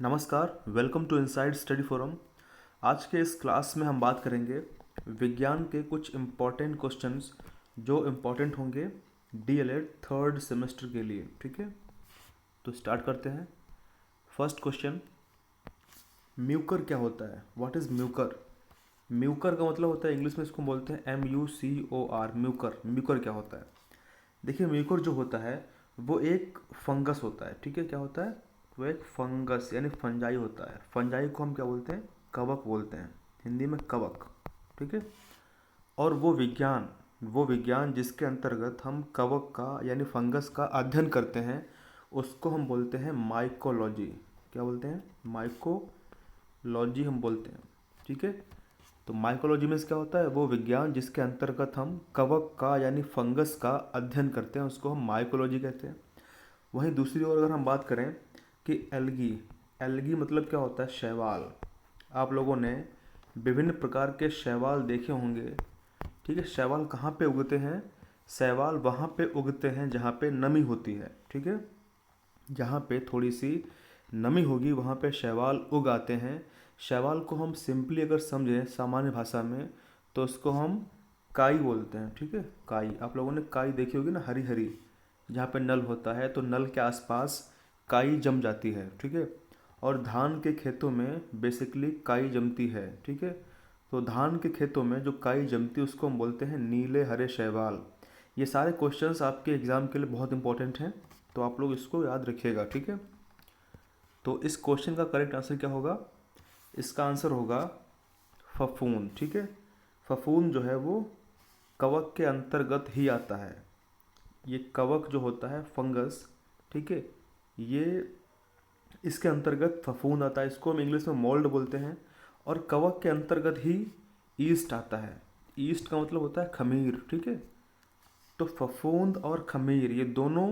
नमस्कार, welcome to inside study forum. आज के इस क्लास में हम बात करेंगे विज्ञान के कुछ इम्पॉर्टेंट क्वेश्चंस जो इम्पॉर्टेंट होंगे डीएलएड थर्ड सेमेस्टर के लिए। ठीक है, तो स्टार्ट करते हैं। फर्स्ट क्वेश्चन, म्यूकर क्या होता है? What is Mucor? म्यूकर का मतलब होता है, इंग्लिश में इसको बोलते हैं MUCOR, म्यूकर। म्यूकर क्या होता है? देखिए, म्यूकर जो होता है वो एक फंगस होता है। ठीक है, क्या होता है? वो एक फंगस यानी फंजाई होता है। फंजाई को हम क्या बोलते हैं? कवक बोलते हैं, हिंदी में कवक। ठीक है, और वो विज्ञान जिसके अंतर्गत हम कवक का यानी फंगस का अध्ययन करते हैं उसको हम बोलते हैं माइकोलॉजी। क्या बोलते हैं? माइकोलॉजी हम बोलते हैं। ठीक है, तो माइकोलॉजी में क्या होता है? वो विज्ञान जिसके अंतर्गत हम कवक का यानी फंगस का अध्ययन करते हैं उसको हम माइकोलॉजी कहते हैं। वहीं दूसरी ओर अगर हम बात करें कि एल्गी, एल्गी मतलब क्या होता है? शैवाल। आप लोगों ने विभिन्न प्रकार के शैवाल देखे होंगे। ठीक है, शैवाल कहाँ पे उगते हैं? शैवाल वहाँ पे उगते हैं जहाँ पे नमी होती है। ठीक है, जहाँ पे थोड़ी सी नमी होगी वहाँ पे शैवाल उग आते हैं। शैवाल को हम सिंपली अगर समझें सामान्य भाषा में तो उसको हम काई बोलते हैं। ठीक है, काई। आप लोगों ने काई देखी होगी ना, हरी हरी, जहाँ पे नल होता है तो नल के आसपास काई जम जाती है। ठीक है, और धान के खेतों में बेसिकली काई जमती है। ठीक है, तो धान के खेतों में जो काई जमती है उसको हम बोलते हैं नीले हरे शैवाल। ये सारे क्वेश्चंस आपके एग्ज़ाम के लिए बहुत इंपॉर्टेंट हैं, तो आप लोग इसको याद रखिएगा। ठीक है, तो इस क्वेश्चन का करेक्ट आंसर क्या होगा? इसका आंसर होगा फफूंद। ठीक है, फफूंद जो है वो कवक के अंतर्गत ही आता है। ये कवक जो होता है फंगस, ठीक है, ये इसके अंतर्गत फफूंद आता है। इसको हम इंग्लिश में मोल्ड बोलते हैं। और कवक के अंतर्गत ही ईस्ट आता है। ईस्ट का मतलब होता है खमीर। ठीक है, तो फफूंद और खमीर ये दोनों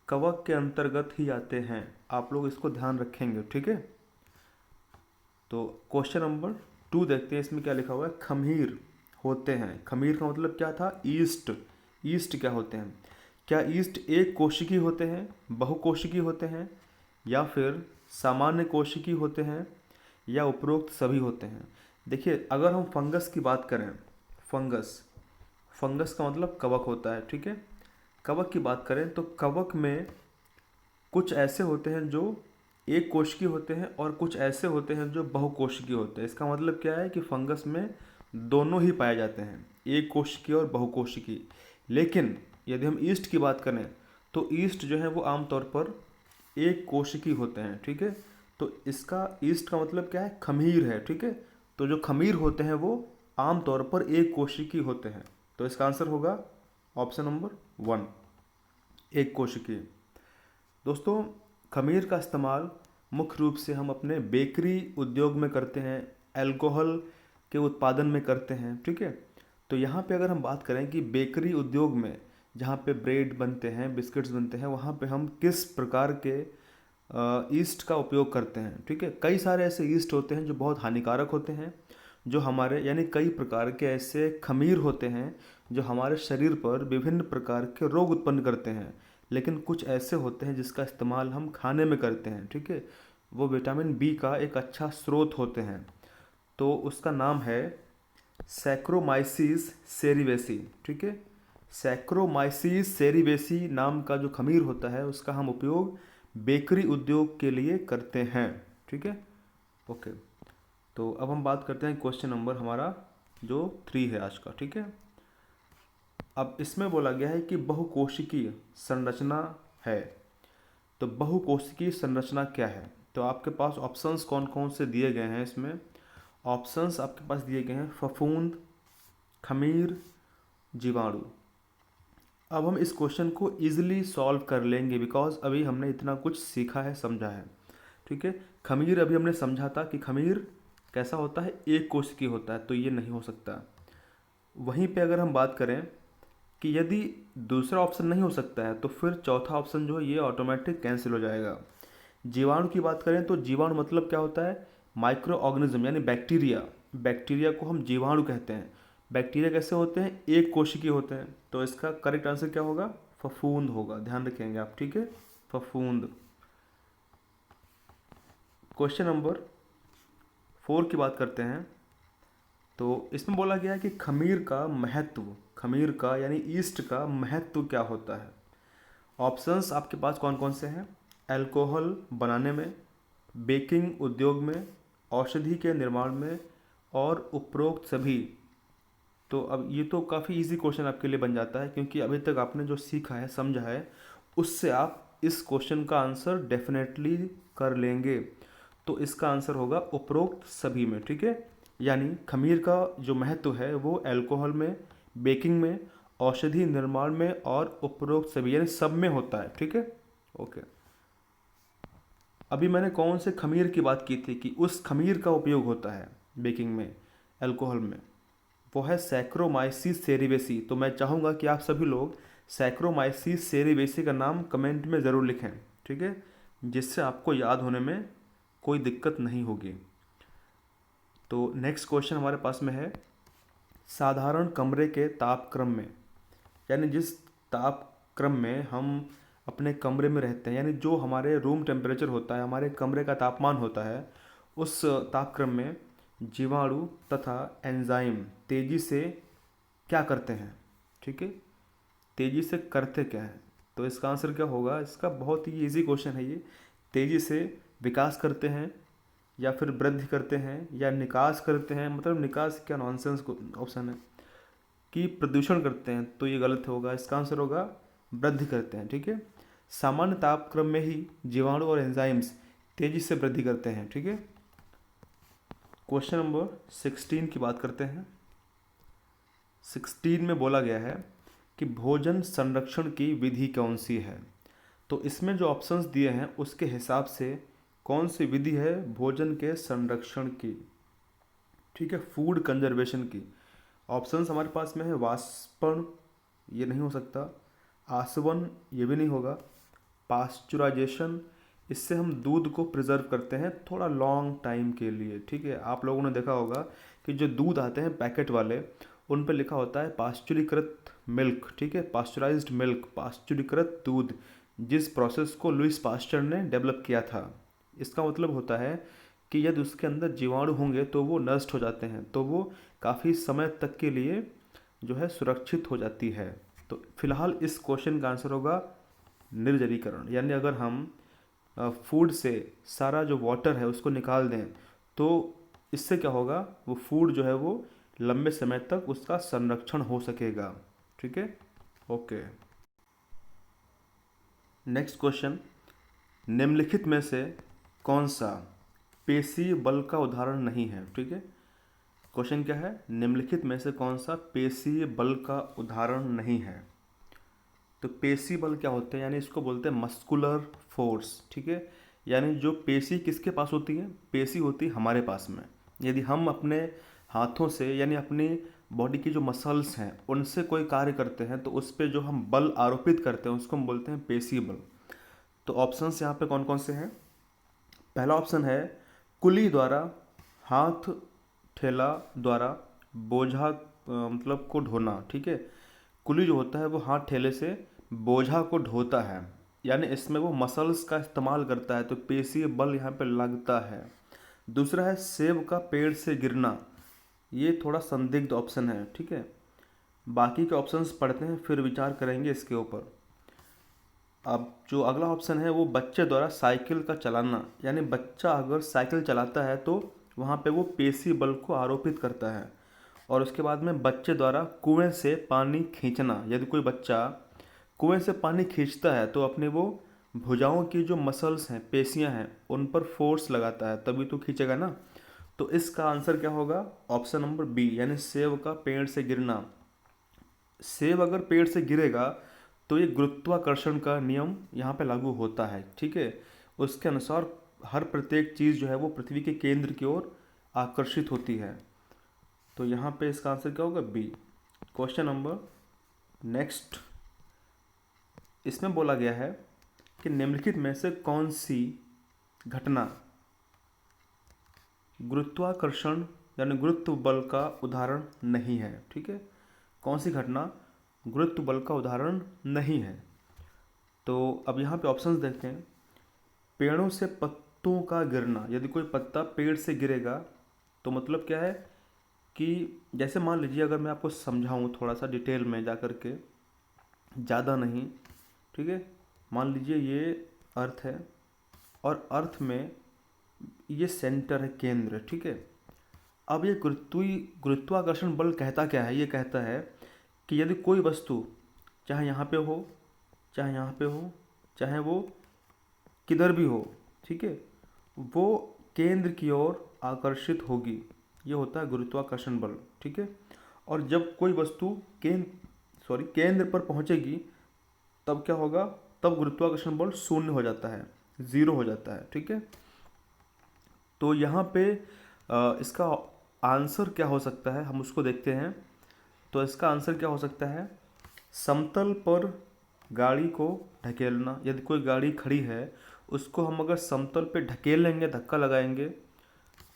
कवक के अंतर्गत ही आते हैं। आप लोग इसको ध्यान रखेंगे। ठीक है, तो क्वेश्चन नंबर 2 देखते हैं। इसमें क्या लिखा हुआ है? खमीर होते हैं। खमीर का मतलब क्या था? ईस्ट। ईस्ट क्या होते हैं? क्या ईस्ट एक कोशिकी होते हैं, बहुकोशिकी होते हैं, या फिर सामान्य कोशिकी होते हैं, या उपरोक्त सभी होते हैं? देखिए, अगर हम फंगस की बात करें, फंगस, फंगस का मतलब कवक होता है। ठीक है, कवक की बात करें तो कवक में कुछ ऐसे होते हैं जो एक कोशिकी होते हैं और कुछ ऐसे होते हैं जो बहुकोशिकी होते हैं। इसका मतलब क्या है कि फंगस में दोनों ही पाए जाते हैं, एक कोशिकी और बहुकोशिकी। लेकिन यदि हम ईस्ट की बात करें तो ईस्ट जो है वो आमतौर पर एक कोशिकी होते हैं। ठीक है, तो इसका ईस्ट का मतलब क्या है? खमीर है। ठीक है, तो जो खमीर होते हैं वो आमतौर पर एक कोशिकी होते हैं। तो इसका आंसर होगा ऑप्शन नंबर 1, एक कोशिकी। दोस्तों, खमीर का इस्तेमाल मुख्य रूप से हम अपने बेकरी उद्योग में करते हैं, अल्कोहल के उत्पादन में करते हैं। ठीक है, तो यहाँ पे अगर हम बात करें कि बेकरी उद्योग में जहाँ पे ब्रेड बनते हैं, बिस्किट्स बनते हैं, वहाँ पे हम किस प्रकार के ईस्ट का उपयोग करते हैं। ठीक है, कई सारे ऐसे ईस्ट होते हैं जो बहुत हानिकारक होते हैं, जो हमारे यानी कई प्रकार के ऐसे खमीर होते हैं जो हमारे शरीर पर विभिन्न प्रकार के रोग उत्पन्न करते हैं। लेकिन कुछ ऐसे होते हैं जिसका इस्तेमाल हम खाने में करते हैं। ठीक है, वो विटामिन बी का एक अच्छा स्रोत होते हैं। तो उसका नाम है सैक्रोमाइसिस सेरिवेसी। ठीक है, सैक्रोमाइसिस सेरिवेसी नाम का जो खमीर होता है उसका हम उपयोग बेकरी उद्योग के लिए करते हैं। ठीक है, ओके। तो अब हम बात करते हैं क्वेश्चन नंबर हमारा जो 3 है आज का। ठीक है, अब इसमें बोला गया है कि बहुकोशिकीय संरचना है। तो बहुकोशिकीय संरचना क्या है? तो आपके पास ऑप्शंस कौन कौन से दिए गए हैं? इसमें ऑप्शंस आपके पास दिए गए हैं फफूंद, खमीर, जीवाणु। अब हम इस क्वेश्चन को इजीली सॉल्व कर लेंगे बिकॉज अभी हमने इतना कुछ सीखा है, समझा है। ठीक है, खमीर अभी हमने समझा था कि खमीर कैसा होता है? एक कोशिकीय होता है, तो ये नहीं हो सकता। वहीं पे अगर हम बात करें कि यदि दूसरा ऑप्शन नहीं हो सकता है तो फिर चौथा ऑप्शन जो है ये ऑटोमेटिक कैंसिल हो जाएगा। जीवाणु की बात करें तो जीवाणु मतलब क्या होता है? माइक्रो ऑर्गेनिज्म यानी बैक्टीरिया। बैक्टीरिया को हम जीवाणु कहते हैं। बैक्टीरिया कैसे होते हैं? एक कोशिकीय होते हैं। तो इसका करेक्ट आंसर क्या होगा? फफूंद होगा। ध्यान रखेंगे आप। ठीक है, फफूंद। क्वेश्चन नंबर 4 की बात करते हैं। तो इसमें बोला गया है कि खमीर का महत्व, खमीर का यानी ईस्ट का महत्व क्या होता है। ऑप्शंस आपके पास कौन कौन से हैं? अल्कोहल बनाने में, बेकिंग उद्योग में, औषधि के निर्माण में, और उपरोक्त सभी। तो अब ये तो काफ़ी इजी क्वेश्चन आपके लिए बन जाता है, क्योंकि अभी तक आपने जो सीखा है, समझा है, उससे आप इस क्वेश्चन का आंसर डेफिनेटली कर लेंगे। तो इसका आंसर होगा उपरोक्त सभी में, ठीक है। यानी खमीर का जो महत्व है वो अल्कोहल में, बेकिंग में, औषधि निर्माण में और उपरोक्त सभी यानी सब में होता है, ठीक है। ओके, अभी मैंने कौन से खमीर की बात की थी कि उस खमीर का उपयोग होता है बेकिंग में, अल्कोहल में, वो है सैक्रोमाइसिस सेरिवेसी। तो मैं चाहूँगा कि आप सभी लोग सैक्रोमाइसिस सेरिवेसी का नाम कमेंट में ज़रूर लिखें, ठीक है, जिससे आपको याद होने में कोई दिक्कत नहीं होगी। तो नेक्स्ट क्वेश्चन हमारे पास में है, साधारण कमरे के तापक्रम में, यानी जिस तापक्रम में हम अपने कमरे में रहते हैं, यानी जो हमारे रूम टेम्परेचर होता है, हमारे कमरे का तापमान होता है, उस तापक्रम में जीवाणु तथा एंजाइम तेज़ी से क्या करते हैं, ठीक है, तेज़ी से करते क्या है। तो इसका आंसर क्या होगा? इसका बहुत ही इजी क्वेश्चन है ये। तेज़ी से विकास करते हैं, या फिर वृद्धि करते हैं, या निकास करते हैं। मतलब निकास क्या नॉनसेंस ऑप्शन है कि प्रदूषण करते हैं, तो ये गलत होगा। इसका आंसर होगा वृद्धि करते हैं, ठीक है। सामान्य तापक्रम में ही जीवाणु और एंजाइम्स तेज़ी से वृद्धि करते हैं, ठीक है। क्वेश्चन नंबर 16 की बात करते हैं। 16 में बोला गया है कि भोजन संरक्षण की विधि कौन सी है। तो इसमें जो ऑप्शंस दिए हैं उसके हिसाब से कौन सी विधि है भोजन के संरक्षण की, ठीक है, फूड कंजर्वेशन की। ऑप्शंस हमारे पास में है वाष्पन, ये नहीं हो सकता, आसवन, ये भी नहीं होगा, पास्चुराइजेशन, इससे हम दूध को प्रिजर्व करते हैं थोड़ा लॉन्ग टाइम के लिए, ठीक है। आप लोगों ने देखा होगा कि जो दूध आते हैं पैकेट वाले, उन पर लिखा होता है पास्चुरीकृत मिल्क, ठीक है, पास्चुराइज्ड मिल्क, पास्चुरीकृत दूध, जिस प्रोसेस को लुइस पास्चर ने डेवलप किया था। इसका मतलब होता है कि यदि उसके अंदर जीवाणु होंगे तो वो नष्ट हो जाते हैं, तो वो काफ़ी समय तक के लिए जो है सुरक्षित हो जाती है। तो फिलहाल इस क्वेश्चन का आंसर होगा निर्जलीकरण। यानी अगर हम फूड से सारा जो वाटर है उसको निकाल दें, तो इससे क्या होगा, वो फूड जो है वो लंबे समय तक उसका संरक्षण हो सकेगा, ठीक है। ओके, नेक्स्ट क्वेश्चन, निम्नलिखित में से कौन सा पेशीय बल का उदाहरण नहीं है, ठीक है। क्वेश्चन क्या है, निम्नलिखित में से कौन सा पेशीय बल का उदाहरण नहीं है। तो पेशी बल क्या होते हैं, यानी इसको बोलते हैं मस्कुलर फोर्स, ठीक है। यानी जो पेशी किसके पास होती है, पेशी होती है हमारे पास में। यदि हम अपने हाथों से यानी अपनी बॉडी की जो मसल्स हैं उनसे कोई कार्य करते हैं, तो उस पर जो हम बल आरोपित करते हैं उसको हम बोलते हैं पेशी बल। तो ऑप्शंस यहाँ पे कौन कौन से हैं? पहला ऑप्शन है कुली द्वारा, हाथ ठेला द्वारा बोझा मतलब को ढोना, ठीक है। कुली जो होता है वो हाथ ठेले से बोझा को ढोता है, यानी इसमें वो मसल्स का इस्तेमाल करता है, तो पेशीय बल यहाँ पे लगता है। दूसरा है सेब का पेड़ से गिरना, ये थोड़ा संदिग्ध ऑप्शन है, ठीक है। बाकी के ऑप्शंस पढ़ते हैं फिर विचार करेंगे इसके ऊपर। अब जो अगला ऑप्शन है वो बच्चे द्वारा साइकिल का चलाना, यानी बच्चा अगर साइकिल चलाता है तो वहाँ पे वो पेशी बल को आरोपित करता है। और उसके बाद में बच्चे द्वारा कुएं से पानी खींचना, यदि कोई बच्चा कुएं से पानी खींचता है तो अपने वो भुजाओं की जो मसल्स हैं, पेशियां हैं, उन पर फोर्स लगाता है, तभी तो खींचेगा ना। तो इसका आंसर क्या होगा? ऑप्शन नंबर बी, यानी सेब का पेड़ से गिरना। सेब अगर पेड़ से गिरेगा तो ये गुरुत्वाकर्षण का नियम यहाँ पे लागू होता है, ठीक है। उसके अनुसार हर प्रत्येक चीज़ जो है वो पृथ्वी के केंद्र की ओर आकर्षित होती है। तो यहाँ पे इसका आंसर क्या होगा? बी। क्वेश्चन नंबर नेक्स्ट, इसमें बोला गया है कि निम्नलिखित में से कौन सी घटना गुरुत्वाकर्षण यानी गुरुत्व बल का उदाहरण नहीं है, ठीक है। कौन सी घटना गुरुत्व बल का उदाहरण नहीं है? तो अब यहाँ पे ऑप्शंस देखते हैं। पेड़ों से पत्तों का गिरना, यदि कोई पत्ता पेड़ से गिरेगा तो मतलब क्या है कि जैसे मान लीजिए, अगर मैं आपको समझाऊं थोड़ा सा डिटेल में जा कर के, ज़्यादा नहीं, ठीक है। मान लीजिए ये अर्थ है और अर्थ में ये सेंटर है, केंद्र, ठीक है। अब ये गुरुत्वाकर्षण बल कहता क्या है? ये कहता है कि यदि कोई वस्तु चाहे यहाँ पे हो, चाहे यहाँ पे हो, चाहे वो किधर भी हो, ठीक है, वो केंद्र की ओर आकर्षित होगी। ये होता है गुरुत्वाकर्षण बल, ठीक है। और जब कोई वस्तु केंद्र पर पहुंचेगी तब क्या होगा? तब गुरुत्वाकर्षण बल शून्य हो जाता है, ज़ीरो हो जाता है, ठीक है। तो यहाँ पे इसका आंसर क्या हो सकता है, हम उसको देखते हैं। तो इसका आंसर क्या हो सकता है? समतल पर गाड़ी को ढकेलना। यदि कोई गाड़ी खड़ी है, उसको हम अगर समतल पे ढकेल लेंगे, धक्का लगाएंगे,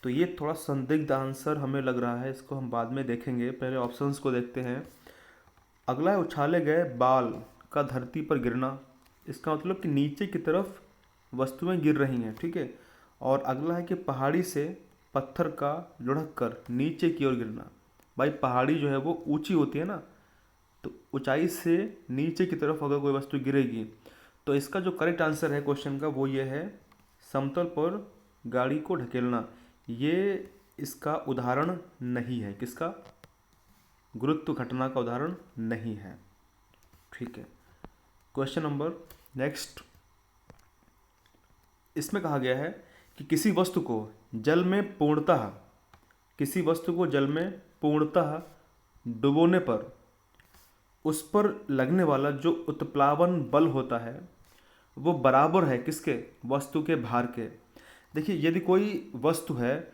तो ये थोड़ा संदिग्ध आंसर हमें लग रहा है। इसको हम बाद में देखेंगे, पहले ऑप्शंस को देखते हैं। अगला है उछाले गए बाल का धरती पर गिरना। इसका मतलब कि नीचे की तरफ वस्तुएं गिर रही हैं, ठीक है। और अगला है कि पहाड़ी से पत्थर का लुढ़क कर नीचे की ओर गिरना। भाई पहाड़ी जो है वो ऊंची होती है ना, तो ऊंचाई से नीचे की तरफ अगर कोई वस्तु गिरेगी, तो इसका जो करेक्ट आंसर है क्वेश्चन का वो ये है, समतल पर गाड़ी को ढकेलना। ये इसका उदाहरण नहीं है। किसका? गुरुत्व घटना का उदाहरण नहीं है, ठीक है। क्वेश्चन नंबर नेक्स्ट, इसमें कहा गया है कि किसी वस्तु को जल में पूर्णतः डुबोने पर उस पर लगने वाला जो उत्प्लावन बल होता है वो बराबर है किसके? वस्तु के भार के। देखिए, यदि कोई वस्तु है,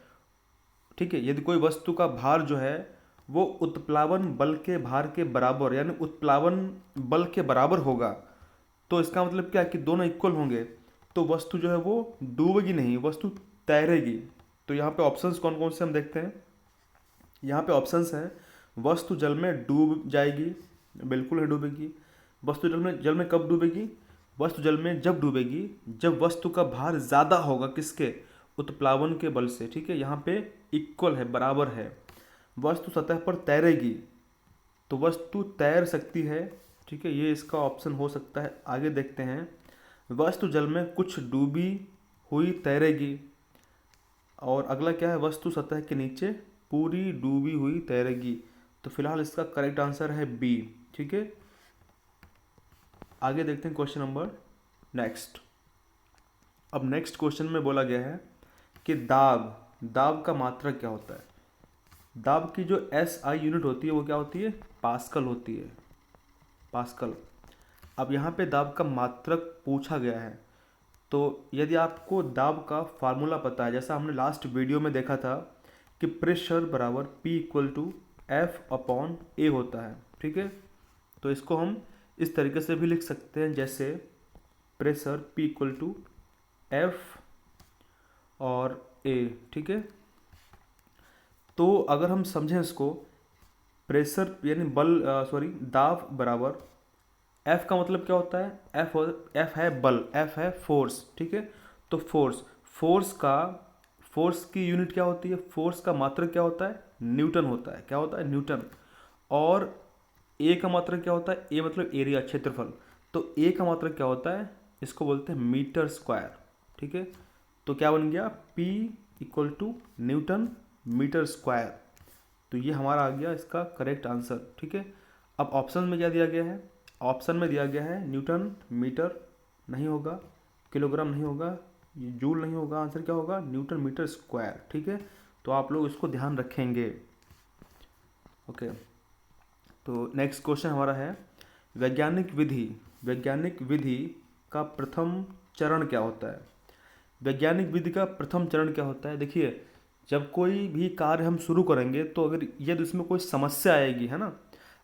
ठीक है, यदि कोई वस्तु का भार जो है वो उत्प्लावन बल के भार के बराबर, यानी उत्प्लावन बल के बराबर होगा, तो इसका मतलब क्या है कि दोनों इक्वल होंगे, तो वस्तु जो है वो डूबेगी नहीं, वस्तु तैरेगी। तो यहाँ पे ऑप्शंस कौन कौन से हम देखते हैं। यहाँ पे ऑप्शंस हैं, वस्तु जल में डूब जाएगी, बिल्कुल है डूबेगी। वस्तु जल में कब डूबेगी? वस्तु जल में जब डूबेगी जब वस्तु का भार ज़्यादा होगा, किसके? उत्प्लावन के बल से, ठीक है। यहाँ पे इक्वल है, बराबर है। वस्तु सतह पर तैरेगी, तो वस्तु तैर सकती है, ठीक है, ये इसका ऑप्शन हो सकता है। आगे देखते हैं, वस्तु जल में कुछ डूबी हुई तैरेगी, और अगला क्या है? वस्तु सतह के नीचे पूरी डूबी हुई तैरेगी। तो फिलहाल इसका करेक्ट आंसर है बी, ठीक है। आगे देखते हैं क्वेश्चन नंबर नेक्स्ट। अब नेक्स्ट क्वेश्चन में बोला गया है कि दाब का मात्रक क्या होता है। दाब की जो SI यूनिट होती है वो क्या होती है? पास्कल होती है, पास्कल। अब यहाँ पे दाब का मात्रक पूछा गया है, तो यदि आपको दाब का फार्मूला पता है, जैसा हमने लास्ट वीडियो में देखा था कि प्रेशर बराबर P=F/A होता है, ठीक है। तो इसको हम इस तरीके से भी लिख सकते हैं, जैसे प्रेशर P=F और A, ठीक है। तो अगर हम समझें इसको, प्रेशर यानी दाब बराबर, F का मतलब क्या होता है? F है बल, F है फोर्स, ठीक है। तो फोर्स की यूनिट क्या होती है? फोर्स का मात्रक क्या होता है? न्यूटन होता है। क्या होता है? न्यूटन। और A का मात्रक क्या होता है? A मतलब एरिया, क्षेत्रफल। तो A का मात्रक क्या होता है? इसको बोलते हैं मीटर स्क्वायर, ठीक है। तो क्या बन गया? P newton metre square. तो ये हमारा आ गया इसका करेक्ट आंसर, ठीक है। अब ऑप्शन में क्या दिया गया है? ऑप्शन में दिया गया है न्यूटन मीटर नहीं होगा, किलोग्राम नहीं होगा, जूल नहीं होगा। आंसर क्या होगा? न्यूटन मीटर स्क्वायर, ठीक है। तो आप लोग इसको ध्यान रखेंगे, ओके। तो नेक्स्ट क्वेश्चन हमारा है, वैज्ञानिक विधि का प्रथम चरण क्या होता है? वैज्ञानिक विधि का प्रथम चरण क्या होता है? देखिए, जब कोई भी कार्य हम शुरू करेंगे, तो अगर यदि उसमें कोई समस्या आएगी, है ना,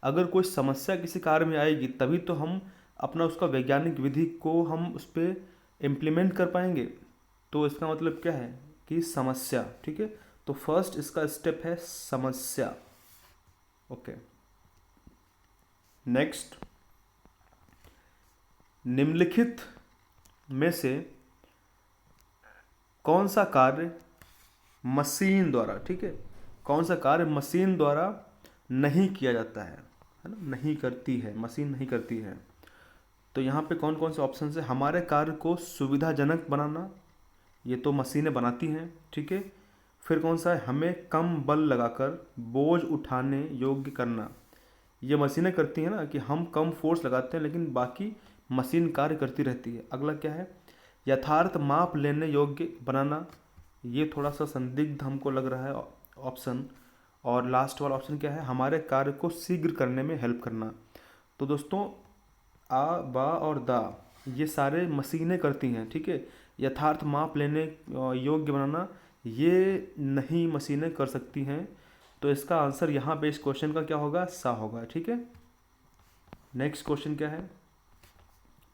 अगर कोई समस्या किसी कार्य में आएगी, तभी तो हम अपना उसका वैज्ञानिक विधि को हम उस पर इम्प्लीमेंट कर पाएंगे। तो इसका मतलब क्या है कि समस्या, ठीक है। तो फर्स्ट इसका स्टेप है समस्या, ओके। नेक्स्ट, निम्नलिखित में से कौन सा कार्य मशीन द्वारा, ठीक है, कौन सा कार्य मशीन द्वारा नहीं किया जाता है ना, नहीं करती है, मशीन नहीं करती है। तो यहाँ पे कौन कौन से ऑप्शन है? हमारे कार्य को सुविधाजनक बनाना, ये तो मशीनें बनाती हैं, ठीक है। फिर कौन सा है? हमें कम बल लगाकर बोझ उठाने योग्य करना, ये मशीनें करती हैं ना, कि हम कम फोर्स लगाते हैं लेकिन बाकी मशीन कार्य करती रहती है। अगला क्या है? यथार्थ माप लेने योग्य बनाना, ये थोड़ा सा संदिग्ध हमको लग रहा है ऑप्शन। और लास्ट वाला ऑप्शन क्या है? हमारे कार्य को शीघ्र करने में हेल्प करना। तो दोस्तों आ, बा और दा ये सारे मशीनें करती हैं, ठीक है। यथार्थ माप लेने योग्य बनाना ये नहीं मशीनें कर सकती हैं। तो इसका आंसर यहाँ पे इस क्वेश्चन का क्या होगा? सा होगा, ठीक है। नेक्स्ट क्वेश्चन क्या है?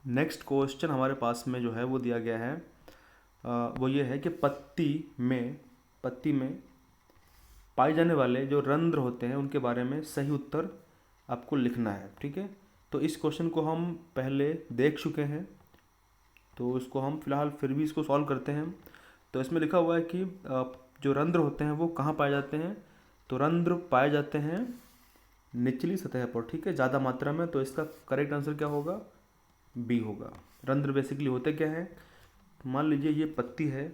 नेक्स्ट क्वेश्चन हमारे पास में जो है वो दिया गया है, वो ये है कि पत्ती में पाए जाने वाले जो रंध्र होते हैं उनके बारे में सही उत्तर आपको लिखना है, ठीक है। तो इस क्वेश्चन को हम पहले देख चुके हैं, तो इसको हम फिलहाल फिर भी इसको सॉल्व करते हैं। तो इसमें लिखा हुआ है कि जो रंध्र होते हैं वो कहाँ पाए जाते हैं? तो रंध्र पाए जाते हैं निचली सतह पर, ठीक है, ज़्यादा मात्रा में। तो इसका करेक्ट आंसर क्या होगा? बी होगा। रंध्र बेसिकली होते क्या है? मान लीजिए ये पत्ती है,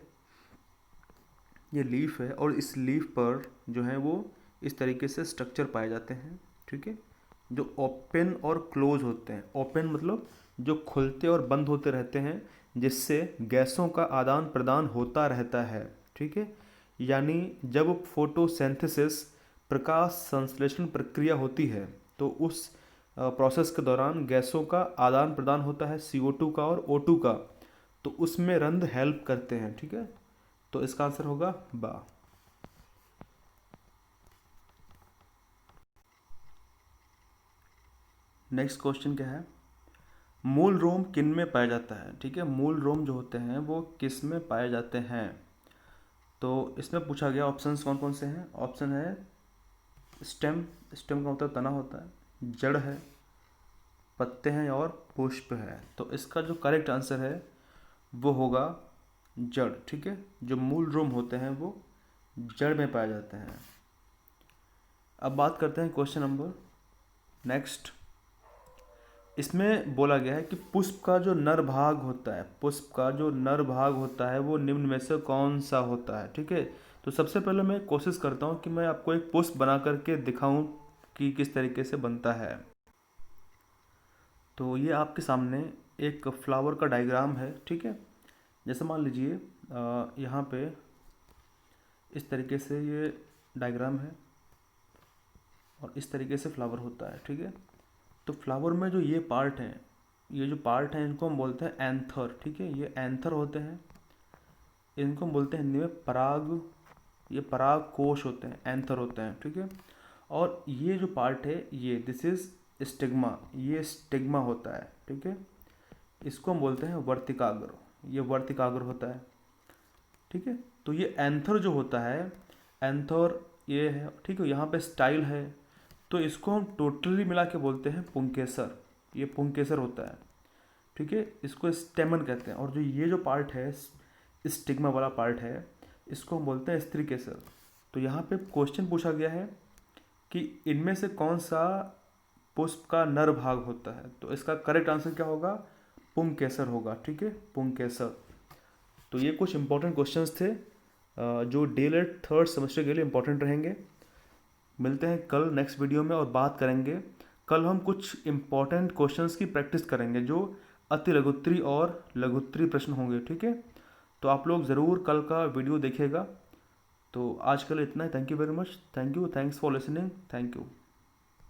ये लीफ है, और इस लीफ पर जो है वो इस तरीके से स्ट्रक्चर पाए जाते हैं, ठीक है, जो ओपन और क्लोज होते हैं। ओपन मतलब जो खुलते और बंद होते रहते हैं, जिससे गैसों का आदान प्रदान होता रहता है, ठीक है। यानी जब फोटोसिंथेसिस प्रकाश संश्लेषण प्रक्रिया होती है तो उस प्रोसेस के दौरान गैसों का आदान प्रदान होता है, CO2 का और O2 का, तो उसमें रंध्र हेल्प करते हैं, ठीक है। तो इसका आंसर होगा बा। नेक्स्ट क्वेश्चन क्या है? मूल रोम किन में पाया जाता है, ठीक है। मूल रोम जो होते हैं वो किस में पाए जाते हैं? तो इसमें पूछा गया ऑप्शंस कौन कौन से हैं। ऑप्शन है स्टेम, स्टेम का मतलब तना होता है, जड़ है, पत्ते हैं और पुष्प है। तो इसका जो करेक्ट आंसर है वो होगा जड़, ठीक है। जो मूल रोम होते हैं वो जड़ में पाए जाते हैं। अब बात करते हैं क्वेश्चन नंबर नेक्स्ट। इसमें बोला गया है कि पुष्प का जो नर भाग होता है, पुष्प का जो नर भाग होता है वो निम्न में से कौन सा होता है, ठीक है। तो सबसे पहले मैं कोशिश करता हूँ कि मैं आपको एक पुष्प बना करके दिखाऊं कि किस तरीके से बनता है। तो ये आपके सामने एक फ्लावर का डायग्राम है, ठीक है। जैसे मान लीजिए यहाँ पे इस तरीके से ये डायग्राम है और इस तरीके से फ्लावर होता है, ठीक है। तो फ्लावर में जो ये पार्ट हैं, ये जो पार्ट हैं इनको हम बोलते हैं एंथर, ठीक है। ये एंथर होते हैं, इनको हम बोलते हैं हिंदी में पराग, ये पराग कोश होते हैं, एंथर होते हैं, ठीक है। और ये जो पार्ट है ये दिस इज स्टिग्मा, ये स्टिग्मा होता है, ठीक है। इसको हम बोलते हैं वर्तिकाग्र, ये वर्तिकाग्र होता है, ठीक है। तो ये एंथर जो होता है, एंथर ये है, ठीक है। यहाँ पे स्टाइल है, तो इसको हम टोटली मिला के बोलते हैं पुंकेसर, ये पुंकेसर होता है, ठीक है। इसको स्टेमन कहते हैं। और जो ये जो पार्ट है स्टिग्मा वाला पार्ट है, इसको हम बोलते हैं स्त्री केसर। तो यहाँ पे क्वेश्चन पूछा गया है कि इनमें से कौन सा पुष्प का नर भाग होता है। तो इसका करेक्ट आंसर क्या होगा? पुंकेसर होगा, ठीक है, पुंकेसर। तो ये कुछ इंपॉर्टेंट क्वेश्चंस थे जो डीएलएड थर्ड सेमेस्टर के लिए इंपॉर्टेंट रहेंगे। मिलते हैं कल नेक्स्ट वीडियो में और बात करेंगे। कल हम कुछ इंपॉर्टेंट क्वेश्चंस की प्रैक्टिस करेंगे जो अति लघुत्तरी और लघुत्तरी प्रश्न होंगे, ठीक है। तो आप लोग ज़रूर कल का वीडियो देखिएगा। तो आज के लिए इतना ही। Thank you very much. Thank you, thanks for listening, thank you.